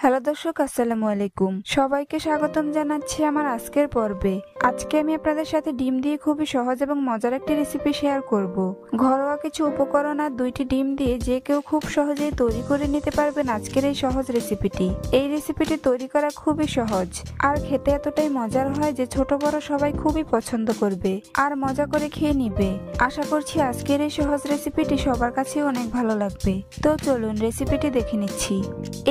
Hello দর্শক, আসসালামু আলাইকুম। সবাইকে স্বাগতম জানাচ্ছি আমার আজকের পর্বে। আজকে আমি আপনাদের সাথে ডিম দিয়ে খুবই সহজ এবং মজার একটি রেসিপি শেয়ার করব। ঘরোয়া কিছু উপকরণ আর 2টি ডিম দিয়ে যে কেউ খুব সহজেই তৈরি করে নিতে পারবেন আজকের এই সহজ রেসিপিটি। এই রেসিপিটি তৈরি করা খুবই সহজ আর খেতে এতটাই মজার হয় যে ছোট বড় সবাই খুবই পছন্দ করবে আর মজা করে খেয়ে নিবে। আশা করছি আজকের এই সহজ রেসিপিটি সবার কাছে অনেক ভালো লাগবে। তো চলুন রেসিপিটি দেখে নিচ্ছি।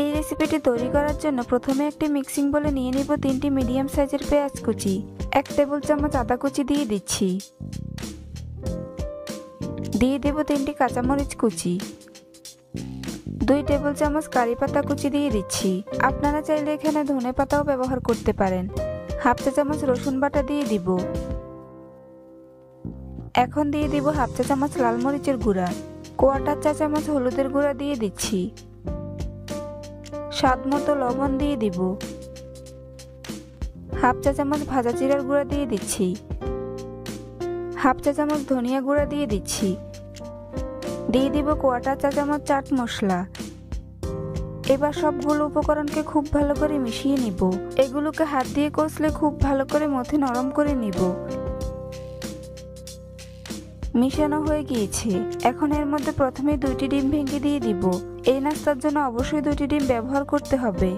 এই রেসিপিটি তৈরি করার জন্য প্রথমে একটি মিক্সিং বলে নিয়ে নিব 3টি মিডিয়াম সাইজের পেঁয়াজ কুচি, 1 টেবিল চামচ আদা কুচি দিয়ে দিচ্ছি, দিয়ে দেব 3টি কাঁচামরিচ কুচি, 2 টেবিল চামচ কারি পাতা কুচি দিয়ে দিচ্ছি। আপনারা চাইলে এখানে ধনে পাতাও ব্যবহার করতে পারেন। হাফ চা চামচ রসুন বাটা দিয়ে দিব। এখন দিয়ে দিব হাফ চা চামচ লাল মরিচের গুঁড়া, কোয়ার্টার চা চামচ হলুদের গুঁড়া দিয়ে দিচ্ছি, স্বাদ মতো লবণ দিয়ে দিব, হাফ চা চামচ ভাজা জিরার গুঁড়া দিয়ে দিচ্ছি, হাফ চা চামচ ধনিয়া গুঁড়া দিয়ে দিচ্ছি, দিয়ে দিব কোয়ার্টার চা চামচ চাট মশলা। এবার সবগুলো উপকরণকে খুব ভালো করে মিশিয়ে নিব। এগুলোকে হাত দিয়ে কষলে খুব ভালো করে মথে নরম করে নিব। মিশানো হয়ে গিয়েছে। এখন এর মধ্যে প্রথমে 2টি ডিম ভেঙে দিয়ে দিব। এই নাস্তার জন্য অবশ্যই 2টি ডিম ব্যবহার করতে হবে।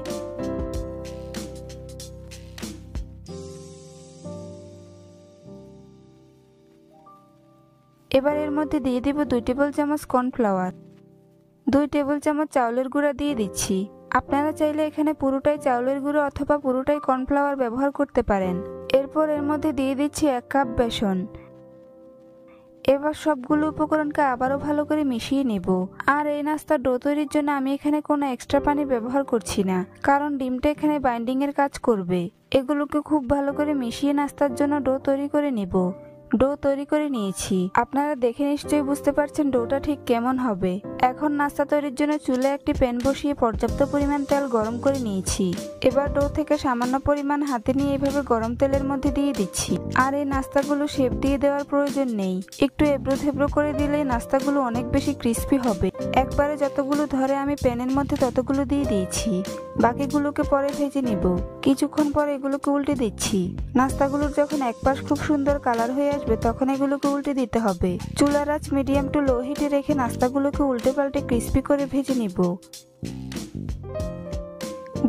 এবার এর মধ্যে দিয়ে দিব 2 টেবিল চামচ কর্নফ্লাওয়ার, 2 টেবিল চামচ চাউলের গুঁড়া দিয়ে দিচ্ছি। আপনারা চাইলে এখানে পুরোটাই চাউলের গুঁড়ো অথবা পুরোটাই কর্নফ্লাওয়ার ব্যবহার করতে পারেন। এরপর এর মধ্যে দিয়ে দিচ্ছি 1 কাপ বেসন। এবার সবগুলো উপকরণকে আবারও ভালো করে মিশিয়ে নেব। আর এই নাস্তার ডো তৈরির জন্য আমি এখানে কোনো এক্সট্রা পানি ব্যবহার করছি না, কারণ ডিমটা এখানে বাইন্ডিং এর কাজ করবে। এগুলোকে খুব ভালো করে মিশিয়ে নাস্তার জন্য ডো তৈরি করে নেব। ডো তৈরি করে নিয়েছি। আপনারা দেখে নিশ্চয়ই বুঝতে পারছেন ডোটা ঠিক কেমন হবে। এখন নাস্তা তৈরির জন্য চুলায় একটি প্যান বসিয়ে পর্যাপ্ত পরিমাণ তেল গরম করে নিয়েছি। এবার ডো থেকে সামান্য পরিমাণ হাতে নিয়ে এভাবে গরম তেলের মধ্যে দিয়ে দিচ্ছি। আর এই নাস্তাগুলো শেপ দিয়ে দেওয়ার প্রয়োজন নেই, একটু এবড়ো থেবড়ো করে দিলে নাস্তাগুলো অনেক বেশি ক্রিস্পি হবে। একবারে যতগুলো ধরে আমি প্যানের মধ্যে ততগুলো দিয়ে দিয়েছি। বাকিগুলোকে পরে ভেজে নিব। কিছুক্ষণ পরে এগুলোকে উল্টে দিচ্ছি। নাস্তাগুলোর যখন এক পাশ খুব সুন্দর কালার হয়ে আসবে তখন এগুলোকে উল্টে দিতে হবে। চুলার আঁচ মিডিয়াম টু লো হিটে রেখে নাস্তাগুলোকে উল্টে পাল্টে ক্রিস্পি করে ভেজে নিব।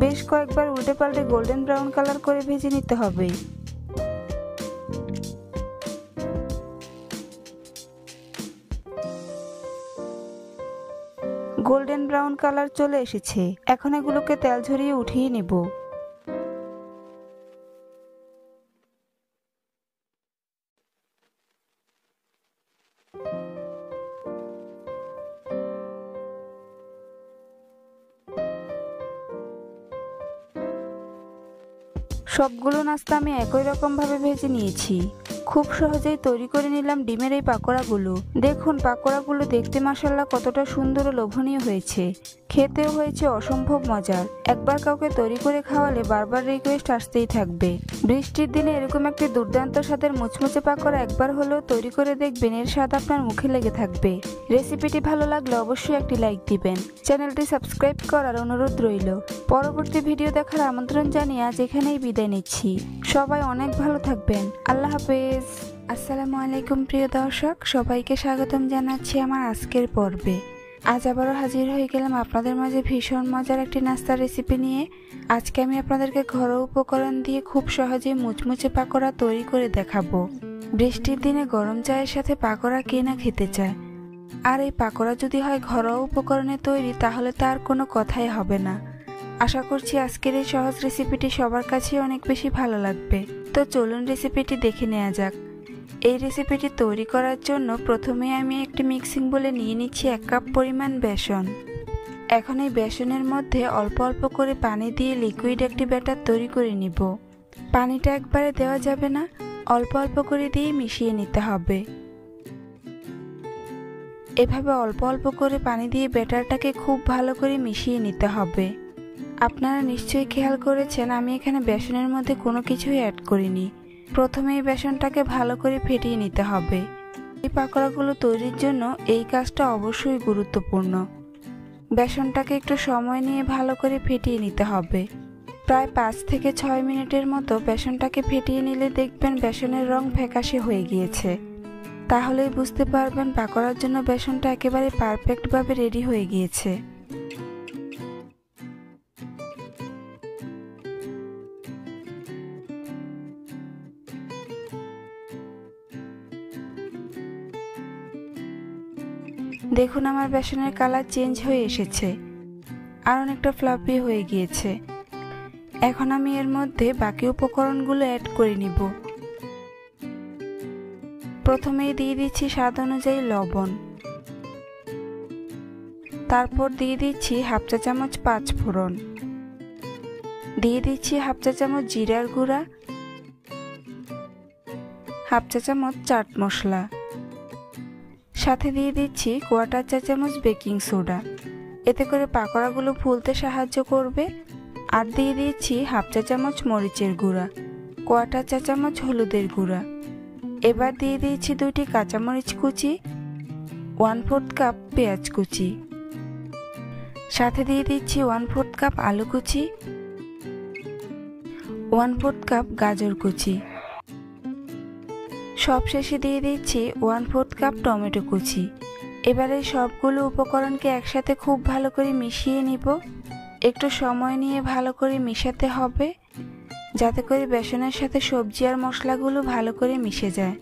বেশ কয়েকবার উল্টে পাল্টে গোল্ডেন ব্রাউন কালার করে ভেজে নিতে হবে। গোল্ডেন ব্রাউন কালার চলে এসেছে। এখন এগুলোকে তেল ঝরিয়ে উঠিয়ে নিব। সবগুলো নাস্তা আমি একই রকম ভাবে ভেজে নিয়েছি। খুব সহজেই তৈরি করে নিলাম ডিমের এই পাকোড়াগুলো। দেখুন পাকোড়াগুলো দেখতে মাশাআল্লাহ কতটা সুন্দর ও লোভনীয় হয়েছে। খেতেও হয়েছে অসম্ভব মজার। একবার কাউকে তৈরি করে খাওয়ালে বারবার রিকোয়েস্ট আসতেই থাকবে। বৃষ্টির দিনে এরকম একটি দুর্দান্ত স্বাদের মুচমুচে পাকোড়া একবার হলেও তৈরি করে দেখবেন, এর স্বাদ আপনার মুখে লেগে থাকবে। রেসিপিটি ভালো লাগলে অবশ্যই একটি লাইক দিবেন। চ্যানেলটি সাবস্ক্রাইব করার অনুরোধ রইল। পরবর্তী ভিডিও দেখার আমন্ত্রণ জানিয়ে আজ এখানেই বিদায় নিচ্ছি। সবাই অনেক ভালো থাকবেন। আল্লাহ হাফেজ। আসসালামু আলাইকুম প্রিয় দর্শক, সবাইকে স্বাগতম জানাচ্ছি আমার আজকের পর্বে। আজ আবারও হাজির হয়ে গেলাম আপনাদের মাঝে ভীষণ মজার একটি নাস্তার রেসিপি নিয়ে। আজকে আমি আপনাদেরকে ঘরোয়া উপকরণ দিয়ে খুব সহজেই মুচমুচে পাকোড়া তৈরি করে দেখাবো। বৃষ্টির দিনে গরম চায়ের সাথে পাকোড়া কে না খেতে চায়। আর এই পাকোড়া যদি হয় ঘরোয়া উপকরণে তৈরি তাহলে তার কোনো কথাই হবে না। আশা করছি আজকের এই সহজ রেসিপিটি সবার কাছে অনেক বেশি ভালো লাগবে। তো চলুন রেসিপিটি দেখে নেওয়া যাক। এই রেসিপিটি তৈরি করার জন্য প্রথমে আমি একটি মিক্সিং বলে নিয়ে নিচ্ছি 1 কাপ পরিমাণ বেসন। এখন এই বেসনের মধ্যে অল্প অল্প করে পানি দিয়ে লিকুইড একটি ব্যাটার তৈরি করে নিব। পানিটা একবারে দেওয়া যাবে না, অল্প অল্প করে দিয়ে মিশিয়ে নিতে হবে। এভাবে অল্প অল্প করে পানি দিয়ে ব্যাটারটাকে খুব ভালো করে মিশিয়ে নিতে হবে। আপনারা নিশ্চয়ই খেয়াল করেছেন আমি এখানে বেসনের মধ্যে কোনো কিছুই অ্যাড করিনি। প্রথমে এই বেসনটাকে ভালো করে ফেটিয়ে নিতে হবে। এই পাকোড়াগুলো তৈরির জন্য এই কাজটা অবশ্যই গুরুত্বপূর্ণ। বেসনটাকে একটু সময় নিয়ে ভালো করে ফেটিয়ে নিতে হবে। প্রায় 5 থেকে 6 মিনিটের মতো বেসনটাকে ফেটিয়ে নিলে দেখবেন বেসনের রং ফ্যাকাশে হয়ে গিয়েছে। তাহলেই বুঝতে পারবেন পাকোড়ার জন্য বেসনটা একেবারে পারফেক্টভাবে রেডি হয়ে গিয়েছে। দেখুন আমার বেসনের কালার চেঞ্জ হয়ে এসেছে আর অনেকটা ফ্লাফি হয়ে গিয়েছে। এখন আমি এর মধ্যে বাকি উপকরণগুলো অ্যাড করে নিব। প্রথমেই দিয়ে দিচ্ছি স্বাদ অনুযায়ী লবণ, তারপর দিয়ে দিচ্ছি হাফ চা চামচ 5 ফোড়ন, দিয়ে দিচ্ছি হাফ চা চামচ জিরার গুঁড়া, হাফ চা চামচ চাট মশলা, সাথে দিয়ে দিচ্ছি 1/4 চা চামচ বেকিং সোডা, এতে করে পাকোড়াগুলো ফুলতে সাহায্য করবে। আর দিয়ে দিচ্ছি হাফ চা চামচ মরিচের গুঁড়া, 1/4 চা চামচ হলুদের গুঁড়া। এবার দিয়ে দিচ্ছি 2টি কাঁচামরিচ কুচি, 1/4 কাপ পেঁয়াজ কুচি, সাথে দিয়ে দিচ্ছি 1/4 কাপ আলু কুচি, 1/4 কাপ গাজর কুচি, সবশেষে দিয়ে দিচ্ছি 1/4 কাপ টমেটো কুচি। এবারে সবগুলো উপকরণকে একসাথে খুব ভালো করে মিশিয়ে নিব। একটু সময় নিয়ে ভালো করে মিশাতে হবে যাতে করে বেসনের সাথে সবজি আর মশলাগুলো ভালো করে মিশে যায়।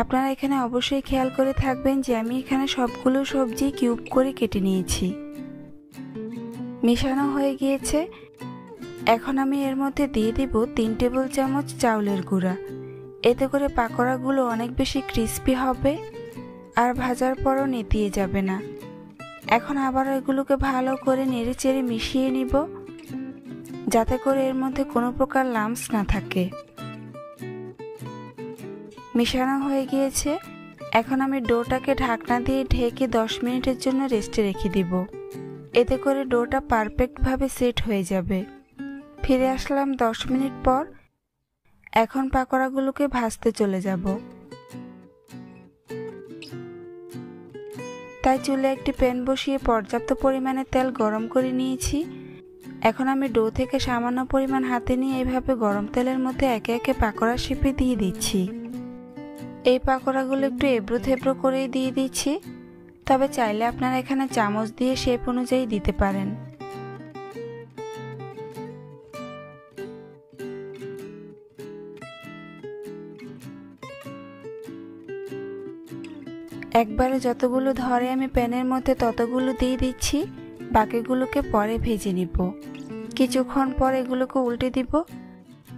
আপনারা এখানে অবশ্যই খেয়াল করে থাকবেন যে আমি এখানে সবগুলো সবজি কিউব করে কেটে নিয়েছি। মিশানো হয়ে গিয়েছে। এখন আমি এর মধ্যে দিয়ে দিব 3 টেবিল চামচ চাউলের গুঁড়া। এতে করে পাকোড়াগুলো অনেক বেশি ক্রিস্পি হবে আর ভাজার পরও নেতিয়ে যাবে না। এখন আবার এগুলোকে ভালো করে নেড়েচেড়ে মিশিয়ে নিব যাতে করে এর মধ্যে কোনো প্রকার লাম্পস না থাকে। মিশানো হয়ে গিয়েছে। এখন আমি ডোটাকে ঢাকনা দিয়ে ঢেকে 10 মিনিটের জন্য রেস্টে রেখে দিব। এতে করে ডোটা পারফেক্টভাবে সেট হয়ে যাবে। ফিরে আসলাম 10 মিনিট পর। এখন পাকোড়াগুলোকে ভাজতে চলে যাব। তাই চুলে একটি প্যান বসিয়ে পর্যাপ্ত পরিমাণে তেল গরম করে নিয়েছি। এখন আমি ডো থেকে সামান্য পরিমাণ হাতে নিয়ে এইভাবে গরম তেলের মধ্যে একে একে পাকোড়া শেপে দিয়ে দিচ্ছি। এই পাকোড়াগুলো একটু এবড়ো থেবড়ো করেই দিয়ে দিচ্ছি, তবে চাইলে আপনারা এখানে চামচ দিয়ে শেপ অনুযায়ী দিতে পারেন। একবারে যতগুলো ধরে আমি প্যানের মধ্যে ততগুলো দিয়ে দিচ্ছি। বাকিগুলোকে পরে ভেজে নিব। কিছুক্ষণ পর এগুলোকে উল্টে দিব।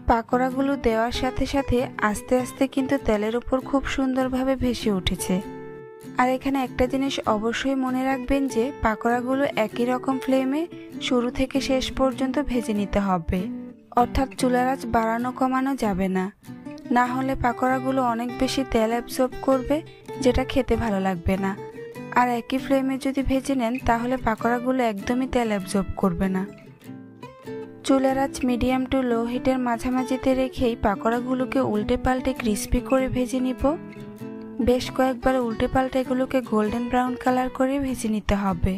পাকোড়াগুলো দেওয়ার সাথে সাথে আস্তে আস্তে কিন্তু তেলের উপর খুব সুন্দরভাবে ভেসে উঠেছে। আর এখানে একটা জিনিস অবশ্যই মনে রাখবেন যে পাকোড়াগুলো একই রকম ফ্লেমে শুরু থেকে শেষ পর্যন্ত ভেজে নিতে হবে, অর্থাৎ চুলার আঁচ বাড়ানো কমানো যাবে না। না হলে পাকোড়াগুলো অনেক বেশি তেল অ্যাবজর্ব করবে, যেটা খেতে ভালো লাগবে না। আর একই ফ্লেমে যদি ভেজে নেন তাহলে পাকোড়াগুলো একদমই তেল অ্যাবজর্ব করবে না। চুলার আঁচ মিডিয়াম টু লো হিটের মাঝামাঝিতে রেখেই পাকোড়াগুলোকে উল্টে পাল্টে ক্রিস্পি করে ভেজে নিব। বেশ কয়েকবার উল্টে পাল্টে এগুলোকে গোল্ডেন ব্রাউন কালার করে ভেজে নিতে হবে।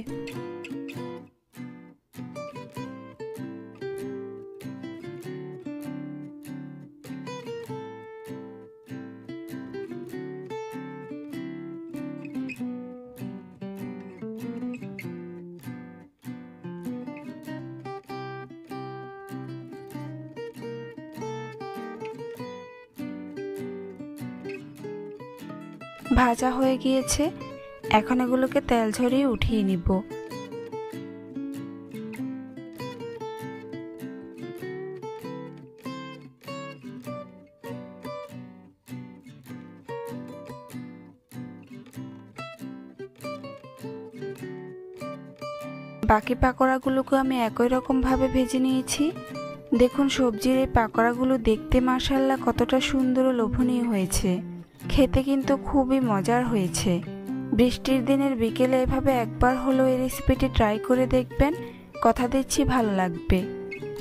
ভাজা হয়ে গিয়েছে। এখন এগুলোকে তেল ঝরিয়ে উঠিয়ে নিব। বাকি পাকোড়াগুলোকে আমি একই রকম ভাবে ভেজে নিয়েছি। দেখুন সবজির এই পাকোড়াগুলো দেখতে মাশাআল্লাহ কতটা সুন্দর ও লোভনীয় হয়েছে। খেতে কিন্তু খুবই মজার হয়েছে। বৃষ্টির দিনের বিকেলে এভাবে একবার হলো এই রেসিপিটি ট্রাই করে দেখবেন, কথা দিচ্ছি ভালো লাগবে।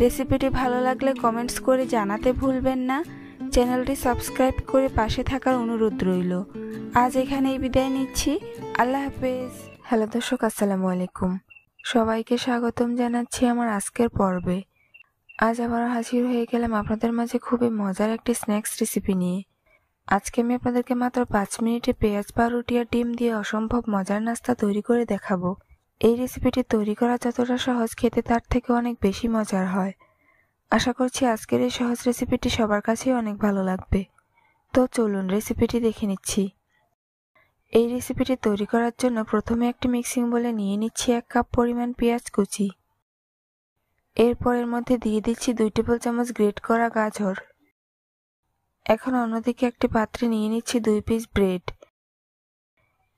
রেসিপিটি ভালো লাগলে কমেন্টস করে জানাতে ভুলবেন না। চ্যানেলটি সাবস্ক্রাইব করে পাশে থাকার অনুরোধ রইল। আজ এখানেই বিদায় নিচ্ছি। আল্লাহ হাফেজ। হ্যালো দর্শক, আসসালামু আলাইকুম। সবাইকে স্বাগতম জানাচ্ছি আমার আজকের পর্বে। আজ আবার হাজির হয়ে গেলাম আপনাদের মাঝে খুবই মজার একটি স্ন্যাক্স রেসিপি নিয়ে। আজকে আমি আপনাদেরকে মাত্র 5 মিনিটে পেঁয়াজ পাউরুটি আর ডিম দিয়ে অসম্ভব মজার নাস্তা তৈরি করে দেখাবো। এই রেসিপিটি তৈরি করা যতটা সহজ, খেতে তার থেকে অনেক বেশি মজার হয়। আশা করছি আজকের এই সহজ রেসিপিটি সবার কাছেই অনেক ভালো লাগবে। তো চলুন রেসিপিটি দেখে নিচ্ছি। এই রেসিপিটি তৈরি করার জন্য প্রথমে একটি মিক্সিং বোলে নিয়ে নিচ্ছি 1 কাপ পরিমাণ পেঁয়াজ কুচি। এরপর এর মধ্যে দিয়ে দিচ্ছি 2 টেবিল চামচ গ্রেট করা গাজর। এখন অন্যদিকে একটি পাত্রে নিয়ে নিচ্ছি 2 পিস ব্রেড।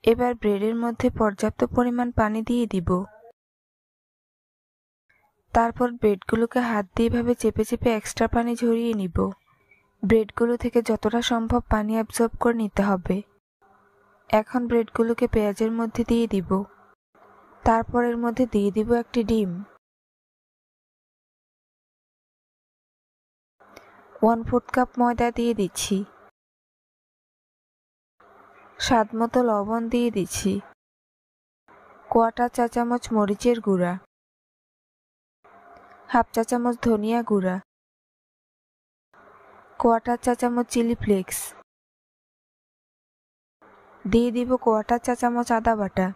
এবার ব্রেডের মধ্যে পর্যাপ্ত পরিমাণ পানি দিয়ে দিব। তারপর ব্রেডগুলোকে হাত দিয়ে এভাবে চেপে চেপে এক্সট্রা পানি ঝরিয়ে নিব। ব্রেডগুলো থেকে যতটা সম্ভব পানি অ্যাবজর্ব করে নিতে হবে। এখন ব্রেডগুলোকে পেঁয়াজের মধ্যে দিয়ে দিব। তারপর এর মধ্যে দিয়ে দিব একটি ডিম। 1/4 কাপ ময়দা দিয়ে দিচ্ছি। স্বাদ মতো লবণ দিয়ে দিচ্ছি। 1/4 চা চামচ মরিচের গুঁড়া, 1/2 চা চামচ ধনিয়া গুঁড়া, 1/4 চা চামচ চিলি ফ্লেক্স, দিয়ে দিব 1/4 চা চামচ আদা বাটা,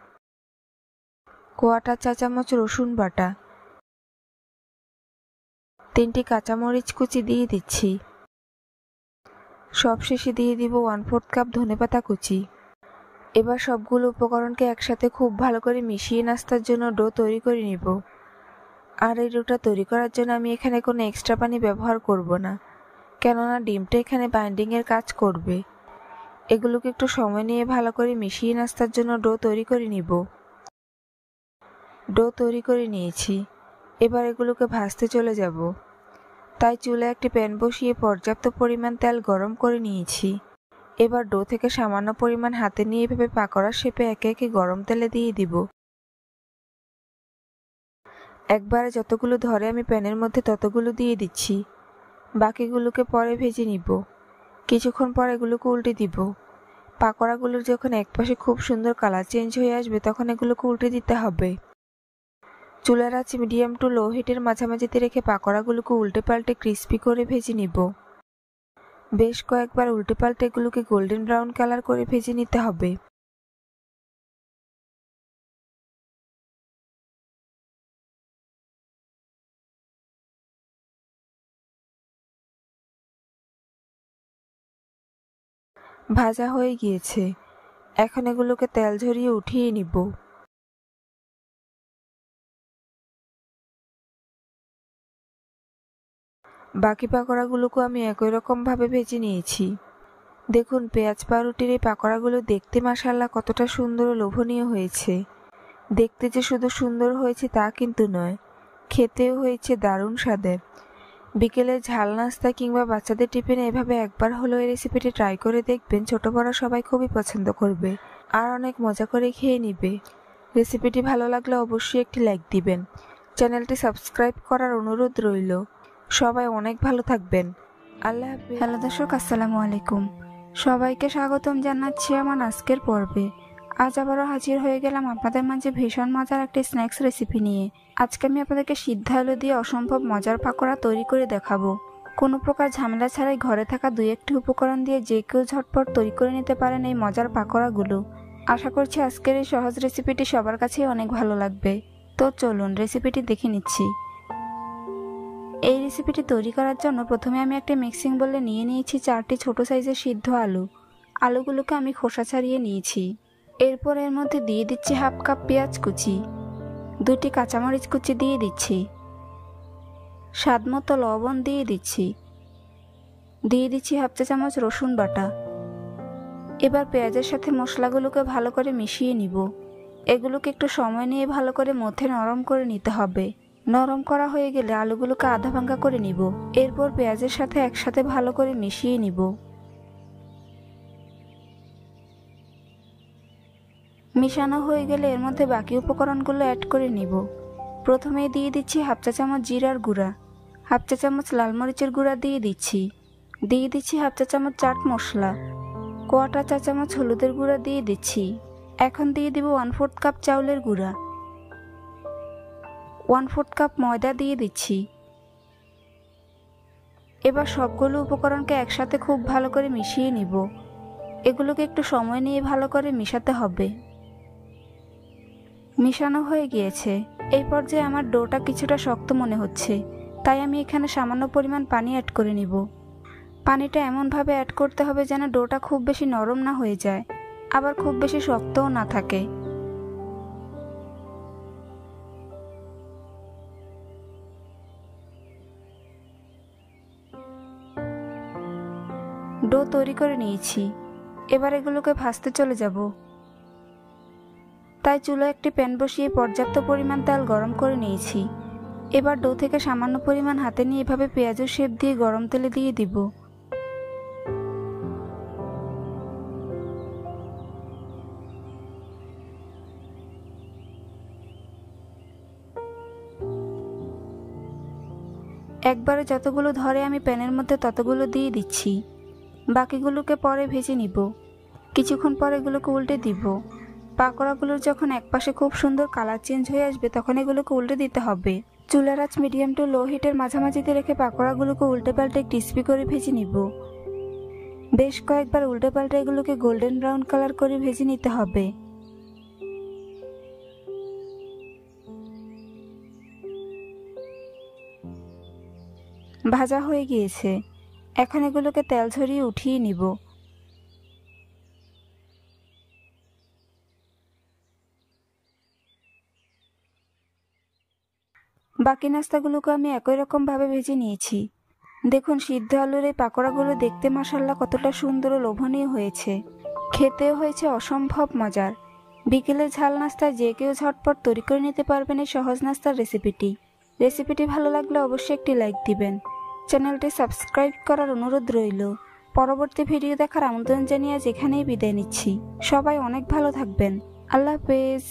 1/4 চা চামচ রসুন বাটা, 3টি কাঁচামরিচ কুচি দিয়ে দিচ্ছি। সবশেষে দিয়ে দিব 1/4 কাপ ধনেপাতা কুচি। এবার সবগুলো উপকরণকে একসাথে খুব ভালো করে মিশিয়ে নাস্তার জন্য ডো তৈরি করে নিব। আর এই ডোটা তৈরি করার জন্য আমি এখানে কোনো এক্সট্রা পানি ব্যবহার করব না, কেননা ডিমটা এখানে বাইন্ডিংয়ের কাজ করবে। এগুলোকে একটু সময় নিয়ে ভালো করে মিশিয়ে নাস্তার জন্য ডো তৈরি করে নিব। ডো তৈরি করে নিয়েছি। এবার এগুলোকে ভাজতে চলে যাব। তাই চুলায় একটি প্যান বসিয়ে পর্যাপ্ত পরিমাণ তেল গরম করে নিয়েছি। এবার ডো থেকে সামান্য পরিমাণ হাতে নিয়ে এভাবে পাকোড়ার শেপে একে একে গরম তেলে দিয়ে দিব। একবারে যতগুলো ধরে আমি প্যানের মধ্যে ততগুলো দিয়ে দিচ্ছি। বাকিগুলোকে পরে ভেজে নিব। কিছুক্ষণ পর এগুলোকে উল্টে দিব। পাকোড়াগুলোর যখন একপাশে খুব সুন্দর কালার চেঞ্জ হয়ে আসবে তখন এগুলোকে উল্টে দিতে হবে। চুলার আঁচ মিডিয়াম টু লো হিটের মাঝামাঝিতে রেখে পাকোড়াগুলোকে উল্টে পাল্টে ক্রিস্পি করে ভেজে নিব। বেশ কয়েকবার উল্টে পাল্টে এগুলোকে গোল্ডেন ব্রাউন কালার করে ভেজে নিতে হবে। ভাজা হয়ে গিয়েছে। এখন এগুলোকে তেল ঝরিয়ে উঠিয়ে নিব। বাকি পাকোড়াগুলোকে আমি একই রকম ভাবে ভেজে নিয়েছি। দেখুন পেঁয়াজ পাউরুটির এই পাকোড়াগুলো দেখতে মাশাআল্লাহ কতটা সুন্দর ও লোভনীয় হয়েছে। দেখতে যে শুধু সুন্দর হয়েছে তা কিন্তু নয়, খেতেও হয়েছে দারুণ স্বাদের। বিকেলে ঝাল নাস্তা কিংবা বাচ্চাদের টিফিনে এভাবে একবার হলেও এই রেসিপিটি ট্রাই করে দেখবেন। ছোট বড় সবাই খুবই পছন্দ করবে আর অনেক মজা করে খেয়ে নিবে। রেসিপিটি ভালো লাগলে অবশ্যই একটি লাইক দিবেন। চ্যানেলটি সাবস্ক্রাইব করার অনুরোধ রইল। সবাই অনেক ভালো থাকবেন। আল্লাহ হাফেজ। হ্যালো দর্শক, আসসালামু আলাইকুম। সবাইকে স্বাগতম জানাচ্ছি আমার আজকের পর্বে। আজ আবারও হাজির হয়ে গেলাম আপনাদের মাঝে ভীষণ মজার একটি স্ন্যাক্স রেসিপি নিয়ে। আজকে আমি আপনাদেরকে সিদ্ধ আলু দিয়ে অসম্ভব মজার পাকোড়া তৈরি করে দেখাবো। কোনো প্রকার ঝামেলা ছাড়াই ঘরে থাকা 2-1টি উপকরণ দিয়ে যে কেউ ঝটপট তৈরি করে নিতে পারেন এই মজার পাকোড়াগুলো। আশা করছি আজকের এই সহজ রেসিপিটি সবার কাছেই অনেক ভালো লাগবে। তো চলুন রেসিপিটি দেখে নিচ্ছি। এই রেসিপিটি তৈরি করার জন্য প্রথমে আমি একটা মিক্সিং বোলে নিয়ে নিয়েছি 4টি ছোট সাইজের সিদ্ধ আলু। আলুগুলোকে আমি খোসা ছাড়িয়ে নিয়েছি। এরপর এর মধ্যে দিয়ে দিচ্ছি 1/2 কাপ পেঁয়াজ কুচি, 2টি কাঁচামরিচ কুচি দিয়ে দিচ্ছি, স্বাদ মতো লবণ দিয়ে দিচ্ছি, দিয়ে দিচ্ছি 1/2 চা চামচ রসুন বাটা। এবার পেঁয়াজের সাথে মশলাগুলোকে ভালো করে মিশিয়ে নিব। এগুলোকে একটু সময় নিয়ে ভালো করে মধ্যে নরম করে নিতে হবে। নরম করা হয়ে গেলে আলুগুলোকে আধা ভাঙা করে নিব। এরপর পেঁয়াজের সাথে একসাথে ভালো করে মিশিয়ে নিব। মিশানো হয়ে গেলে এর মধ্যে বাকি উপকরণগুলো অ্যাড করে নিব। প্রথমে দিয়ে দিচ্ছি 1/2 চা চামচ জিরার গুঁড়া, 1/2 চা চামচ লাল মরিচের গুঁড়া দিয়ে দিচ্ছি, 1/2 চা চামচ চাট মশলা, 1/4 চা চামচ হলুদের গুঁড়া দিয়ে দিচ্ছি। এখন দিয়ে দিব 1/4 কাপ চাউলের গুঁড়া। 1/4 কাপ ময়দা দিয়ে দিচ্ছি। এবার সবগুলো উপকরণকে একসাথে খুব ভালো করে মিশিয়ে নিব। এগুলোকে একটু সময় নিয়ে ভালো করে মিশাতে হবে। মিশানো হয়ে গিয়েছে। এই পর্যায়ে আমার ডোটা কিছুটা শক্ত মনে হচ্ছে, তাই আমি এখানে সামান্য পরিমাণ পানি অ্যাড করে নিব। পানিটা এমনভাবে অ্যাড করতে হবে যেন ডোটা খুব বেশি নরম না হয়ে যায়, আবার খুব বেশি শক্তও না থাকে। ডো তৈরি করে নিয়েছি। এবার এগুলোকে ভাজতে চলে যাব। তাই চুলায় একটি প্যান বসিয়ে পর্যাপ্ত পরিমাণ তেল গরম করে নিয়েছি। এবার ডো থেকে সামান্য পরিমাণ হাতে নিয়ে এভাবে পেঁয়াজের শেপ দিয়ে গরম তেলে দিয়ে দিব। একবারে যতগুলো ধরে আমি প্যানের মধ্যে ততগুলো দিয়ে দিচ্ছি। বাকিগুলোকে পরে ভেজে নিব। কিছুক্ষণ পর এগুলোকে উল্টে দিব। পাকোড়াগুলোর যখন একপাশে খুব সুন্দর কালার চেঞ্জ হয়ে আসবে তখন এগুলোকে উল্টে দিতে হবে। চুলার আঁচ মিডিয়াম টু লো হিটের মাঝামাঝিতে রেখে পাকোড়াগুলোকে উল্টে পাল্টে ক্রিস্পি করে ভেজে নিব। বেশ কয়েকবার উল্টে পাল্টে এগুলোকে গোল্ডেন ব্রাউন কালার করে ভেজে নিতে হবে। ভাজা হয়ে গিয়েছে। এখন এগুলোকে তেল ঝরিয়ে উঠিয়ে নিব। বাকি নাস্তাগুলোকে আমি একই রকম ভাবে ভেজে নিয়েছি। দেখুন সিদ্ধ আলুর এই পাকোড়াগুলো দেখতে মাশাআল্লাহ কতটা সুন্দর ও লোভনীয় হয়েছে। খেতেও হয়েছে অসম্ভব মজার। বিকেলের ঝাল নাস্তায় যে কেউ ঝটপট তৈরি করে নিতে পারবেন এই সহজ নাস্তার রেসিপিটি ভালো লাগলে অবশ্যই একটি লাইক দিবেন। চ্যানেলটি সাবস্ক্রাইব করার অনুরোধ রইল। পরবর্তী ভিডিও দেখার আমন্ত্রণ জানিয়ে আজ এখানেই বিদায় নিচ্ছি। সবাই অনেক ভালো থাকবেন। আল্লাহ হাফেজ।